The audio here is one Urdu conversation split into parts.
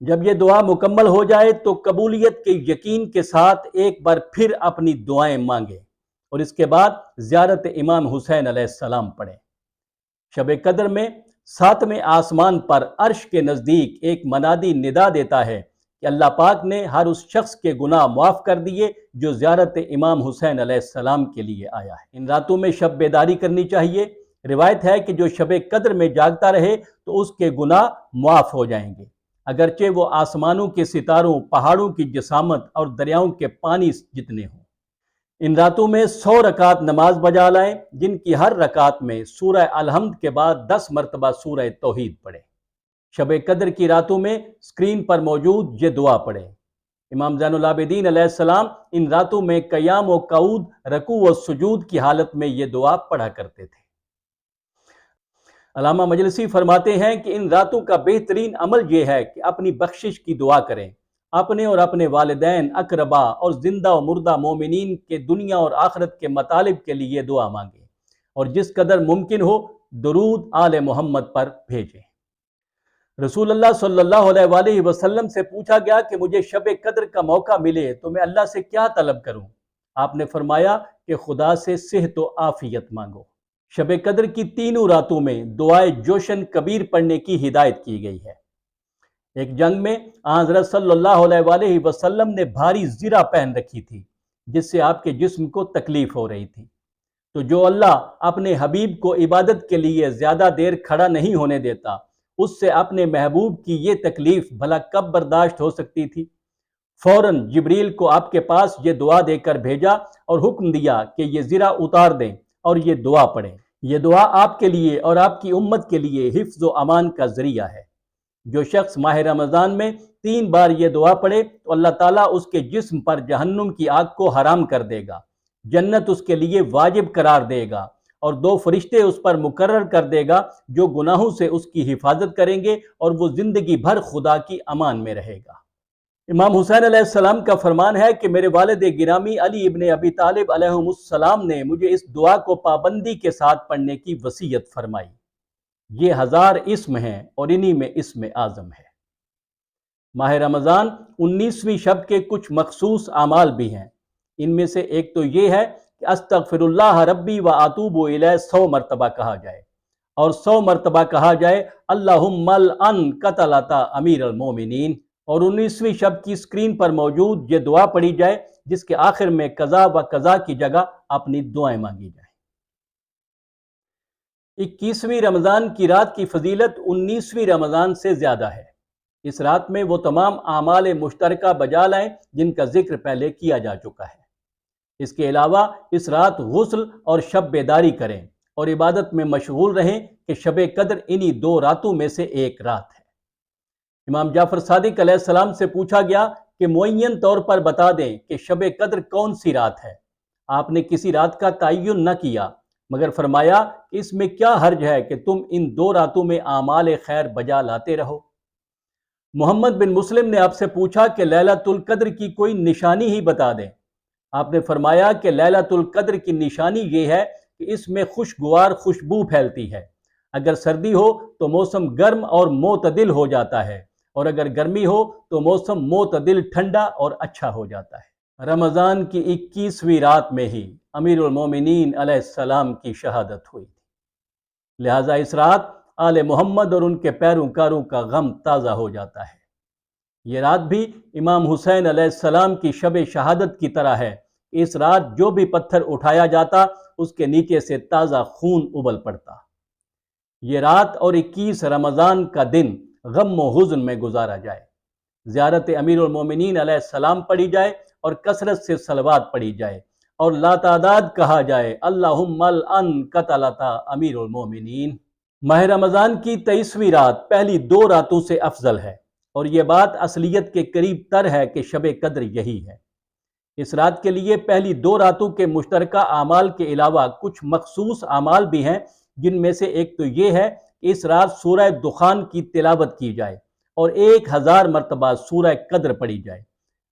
جب یہ دعا مکمل ہو جائے تو قبولیت کے یقین کے ساتھ ایک بار پھر اپنی دعائیں مانگیں اور اس کے بعد زیارت امام حسین علیہ السلام پڑھیں۔ شب قدر میں 7ویں آسمان پر عرش کے نزدیک ایک منادی ندا دیتا ہے کہ اللہ پاک نے ہر اس شخص کے گناہ معاف کر دیے جو زیارت امام حسین علیہ السلام کے لیے آیا ہے۔ ان راتوں میں شب بیداری کرنی چاہیے۔ روایت ہے کہ جو شب قدر میں جاگتا رہے تو اس کے گناہ معاف ہو جائیں گے، اگرچہ وہ آسمانوں کے ستاروں، پہاڑوں کی جسامت اور دریاؤں کے پانی جتنے ہوں۔ ان راتوں میں 100 رکعت نماز بجا لائیں، جن کی ہر رکعت میں سورہ الحمد کے بعد 10 مرتبہ سورہ توحید پڑھیں۔ شب قدر کی راتوں میں اسکرین پر موجود یہ دعا پڑھیں۔ امام زین العابدین علیہ السلام ان راتوں میں قیام و قعود، رکوع و سجود کی حالت میں یہ دعا پڑھا کرتے تھے۔ علامہ مجلسی فرماتے ہیں کہ ان راتوں کا بہترین عمل یہ ہے کہ اپنی بخشش کی دعا کریں، اپنے اور اپنے والدین، اقربا اور زندہ و مردہ مومنین کے دنیا اور آخرت کے مطالب کے لیے دعا مانگیں، اور جس قدر ممکن ہو درود آل محمد پر بھیجیں۔ رسول اللہ صلی اللہ علیہ وآلہ وسلم سے پوچھا گیا کہ مجھے شب قدر کا موقع ملے تو میں اللہ سے کیا طلب کروں؟ آپ نے فرمایا کہ خدا سے صحت و عافیت مانگو۔ شب قدر کی تینوں راتوں میں دعائے جوشن کبیر پڑھنے کی ہدایت کی گئی ہے۔ ایک جنگ میں حضرت صلی اللہ علیہ وآلہ وسلم نے بھاری زرہ پہن رکھی تھی جس سے آپ کے جسم کو تکلیف ہو رہی تھی، تو جو اللہ اپنے حبیب کو عبادت کے لیے زیادہ دیر کھڑا نہیں ہونے دیتا، اس سے اپنے محبوب کی یہ تکلیف بھلا کب برداشت ہو سکتی تھی؟ فوراً جبریل کو آپ کے پاس یہ دعا دے کر بھیجا اور حکم دیا کہ یہ زرہ اتار دیں اور یہ دعا پڑھیں۔ یہ دعا آپ کے لیے اور آپ کی امت کے لیے حفظ و امان کا ذریعہ ہے۔ جو شخص ماہ رمضان میں 3 بار یہ دعا پڑھے تو اللہ تعالیٰ اس کے جسم پر جہنم کی آگ کو حرام کر دے گا، جنت اس کے لیے واجب قرار دے گا، اور 2 فرشتے اس پر مقرر کر دے گا جو گناہوں سے اس کی حفاظت کریں گے، اور وہ زندگی بھر خدا کی امان میں رہے گا۔ امام حسین علیہ السلام کا فرمان ہے کہ میرے والد گرامی علی ابن ابی طالب علیہ السلام نے مجھے اس دعا کو پابندی کے ساتھ پڑھنے کی وصیت فرمائی۔ یہ 1000 اسم ہیں اور انہی میں اسم اعظم ہے۔ ماہ رمضان 19ویں شب کے کچھ مخصوص اعمال بھی ہیں۔ ان میں سے ایک تو یہ ہے کہ استغفر اللہ ربی و اتوب الیہ 100 مرتبہ کہا جائے، اور 100 مرتبہ کہا جائے اللہم العن قتلۃ امیر المومنین، اور 19ویں شب کی اسکرین پر موجود یہ دعا پڑھی جائے جس کے آخر میں قضا و قضا کی جگہ اپنی دعائیں مانگی جائیں۔ 21ویں رمضان کی رات کی فضیلت 19ویں رمضان سے زیادہ ہے۔ اس رات میں وہ تمام اعمال مشترکہ بجا لائیں جن کا ذکر پہلے کیا جا چکا ہے۔ اس کے علاوہ اس رات غسل اور شب بیداری کریں اور عبادت میں مشغول رہیں کہ شب قدر انہی 2 راتوں میں سے ایک رات ہے۔ امام جعفر صادق علیہ السلام سے پوچھا گیا کہ معین طور پر بتا دیں کہ شب قدر کون سی رات ہے؟ آپ نے کسی رات کا تعین نہ کیا، مگر فرمایا کہ اس میں کیا حرج ہے کہ تم ان 2 راتوں میں اعمال خیر بجا لاتے رہو۔ محمد بن مسلم نے آپ سے پوچھا کہ لیلۃ القدر کی کوئی نشانی ہی بتا دیں۔ آپ نے فرمایا کہ لیلۃ القدر کی نشانی یہ ہے کہ اس میں خوشگوار خوشبو پھیلتی ہے۔ اگر سردی ہو تو موسم گرم اور معتدل ہو جاتا ہے، اور اگر گرمی ہو تو موسم معتدل ٹھنڈا اور اچھا ہو جاتا ہے۔ رمضان کی 21ویں رات میں ہی امیر المومنین علیہ السلام کی شہادت ہوئی تھی، لہٰذا اس رات آل محمد اور ان کے پیروکاروں کا غم تازہ ہو جاتا ہے۔ یہ رات بھی امام حسین علیہ السلام کی شب شہادت کی طرح ہے۔ اس رات جو بھی پتھر اٹھایا جاتا اس کے نیچے سے تازہ خون ابل پڑتا۔ یہ رات اور 21 رمضان کا دن غم و حزن میں گزارا جائے، زیارت امیر المومنین علیہ السلام پڑھی جائے اور کثرت سے صلوات پڑھی جائے، اور لاتعداد کہا جائے اللہم العن قتلۃ امیر المومنین۔ ماہ رمضان کی 23ویں رات پہلی 2 راتوں سے افضل ہے، اور یہ بات اصلیت کے قریب تر ہے کہ شب قدر یہی ہے۔ اس رات کے لیے پہلی 2 راتوں کے مشترکہ اعمال کے علاوہ کچھ مخصوص اعمال بھی ہیں، جن میں سے ایک تو یہ ہے کہ اس رات سورہ دخان کی تلاوت کی جائے اور 1000 مرتبہ سورہ قدر پڑھی جائے،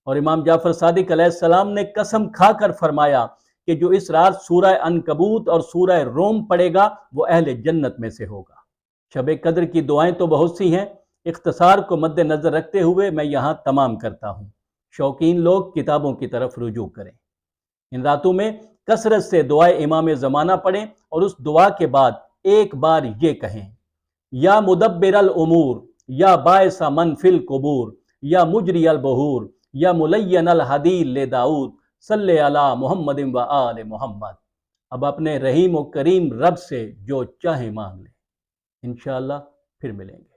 اور امام جعفر صادق علیہ السلام نے قسم کھا کر فرمایا کہ جو اس رات سورہ عنکبوت اور سورہ روم پڑھے گا وہ اہل جنت میں سے ہوگا۔ شب قدر کی دعائیں تو بہت سی ہیں، اختصار کو مد نظر رکھتے ہوئے میں یہاں تمام کرتا ہوں۔ شوقین لوگ کتابوں کی طرف رجوع کریں۔ ان راتوں میں کثرت سے دعائے امام زمانہ پڑھیں اور اس دعا کے بعد ایک بار یہ کہیں: یا مدبر الامور، یا باعث من فی القبور، یا مجری البحور، یا ملین الحدید لداؤد، صلی علی محمد و آل محمد۔ اب اپنے رحیم و کریم رب سے جو چاہیں مانگ لیں۔ انشاءاللہ پھر ملیں گے۔